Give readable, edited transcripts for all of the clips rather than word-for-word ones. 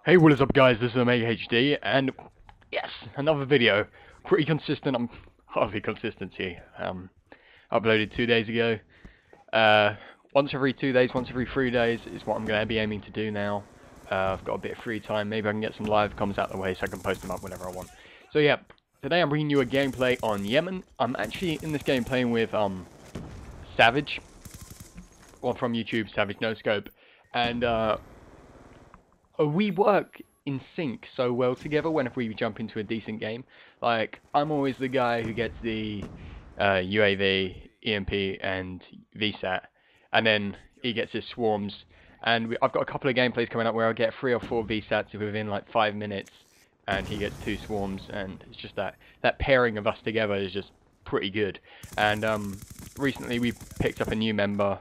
Hey, what is up guys, this is AHD, and yes, another video. Pretty consistent, I'm hardly consistency. Uploaded 2 days ago. Once every 2 days, once every 3 days is what I'm going to be aiming to do now. I've got a bit of free time, maybe I can get some live comms out of the way so I can post them up whenever I want. So yeah, today I'm bringing you a gameplay on Yemen. I'm actually in this game playing with Savage, or from YouTube, Savage No Scope, and we work in sync so well together whenever we jump into a decent game. Like, I'm always the guy who gets the UAV, EMP, and VSAT, and then he gets his swarms. And I've got a couple of gameplays coming up where I'll get 3 or 4 VSATs within like 5 minutes, and he gets 2 swarms, and it's just that pairing of us together is just pretty good. And recently we picked up a new member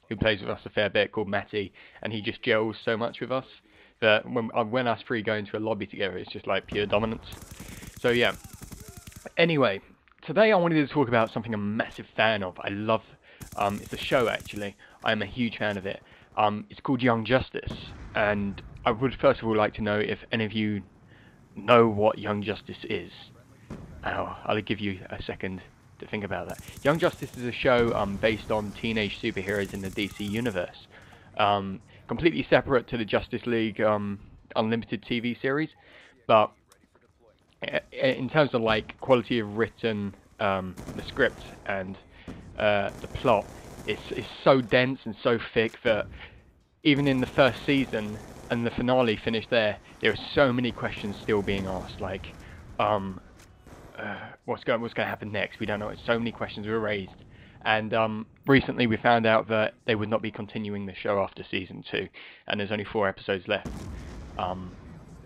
who plays with us a fair bit, called Matty, and he just gels so much with us that when us three go into a lobby together, it's just like pure dominance. So yeah. Anyway, today I wanted to talk about something I'm a massive fan of. I love, it's a show actually. I'm a huge fan of it. It's called Young Justice, and I would first of all like to know if any of you know what Young Justice is. I'll give you a second to think about that. Young Justice is a show based on teenage superheroes in the DC universe. Completely separate to the Justice League Unlimited TV series, but in terms of like quality of written, the script and the plot, it's so dense and so thick that even in the first season and the finale finished there are so many questions still being asked, like what's going to happen next? We don't know. So many questions were raised, and recently we found out that they would not be continuing the show after season 2, and there's only 4 episodes left,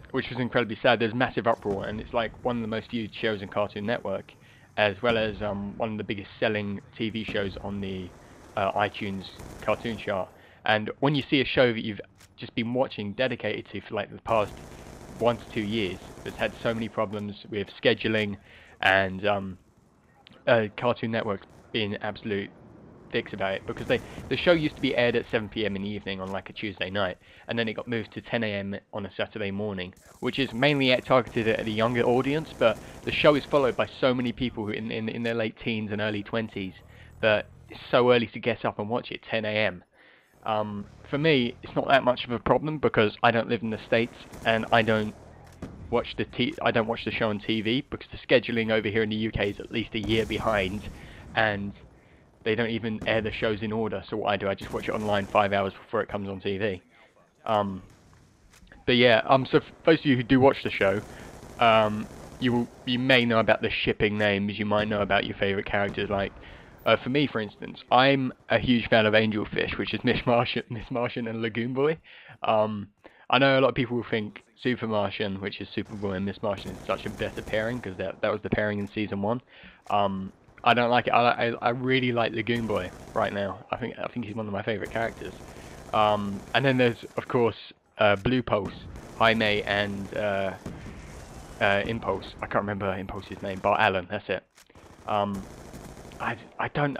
which was incredibly sad. There's massive uproar, and it's like one of the most viewed shows in Cartoon Network, as well as one of the biggest selling TV shows on the iTunes cartoon chart. And when you see a show that you've just been watching dedicated to for like the past 1 to 2 years that's had so many problems with scheduling and Cartoon Network being absolute dicks about it, because the show used to be aired at 7 PM in the evening on like a Tuesday night, and then it got moved to 10 AM on a Saturday morning, which is mainly targeted at a younger audience, but the show is followed by so many people who in their late teens and early 20s that it's so early to get up and watch it 10 AM. For me, it's not that much of a problem because I don't live in the States and I don't watch the show on TV, because the scheduling over here in the UK is at least a year behind, and they don't even air the shows in order. So what I do, I just watch it online 5 hours before it comes on TV. But yeah, so for those of you who do watch the show, you may know about the shipping names. You might know about your favorite characters. Like for me, for instance, I'm a huge fan of Angelfish, which is Miss Martian and Lagoon Boy. I know a lot of people will think Super Martian, which is Superboy, and Miss Martian is such a better pairing, because that was the pairing in season 1. I don't like it. I really like Lagoon Boy right now. I think he's one of my favorite characters. And then there's of course Blue Pulse, Jaime, and Impulse. I can't remember Impulse's name. Bart Allen. That's it. I don't.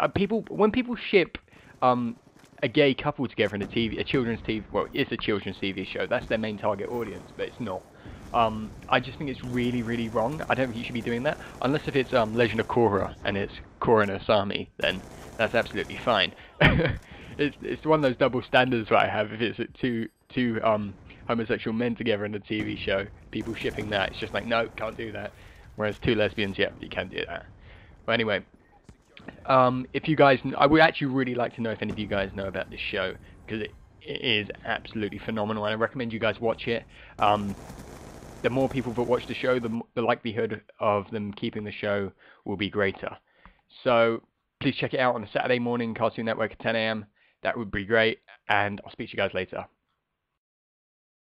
When people ship a gay couple together in a children's TV, well, it's a children's TV show. That's their main target audience, but it's not. I just think it's really, really wrong. I don't think you should be doing that, unless if it's Legend of Korra and it's Korra and Asami, then that's absolutely fine. It's one of those double standards that I have. If it's two homosexual men together in a TV show, people shipping that, it's just like, no, can't do that. Whereas 2 lesbians, yeah, you can do that. But anyway, if you guys, I would actually really like to know if any of you guys know about this show, because it is absolutely phenomenal, and I recommend you guys watch it. The more people that watch the show, the likelihood of them keeping the show will be greater. So please check it out on a Saturday morning, Cartoon Network at 10 AM. That would be great, and I'll speak to you guys later.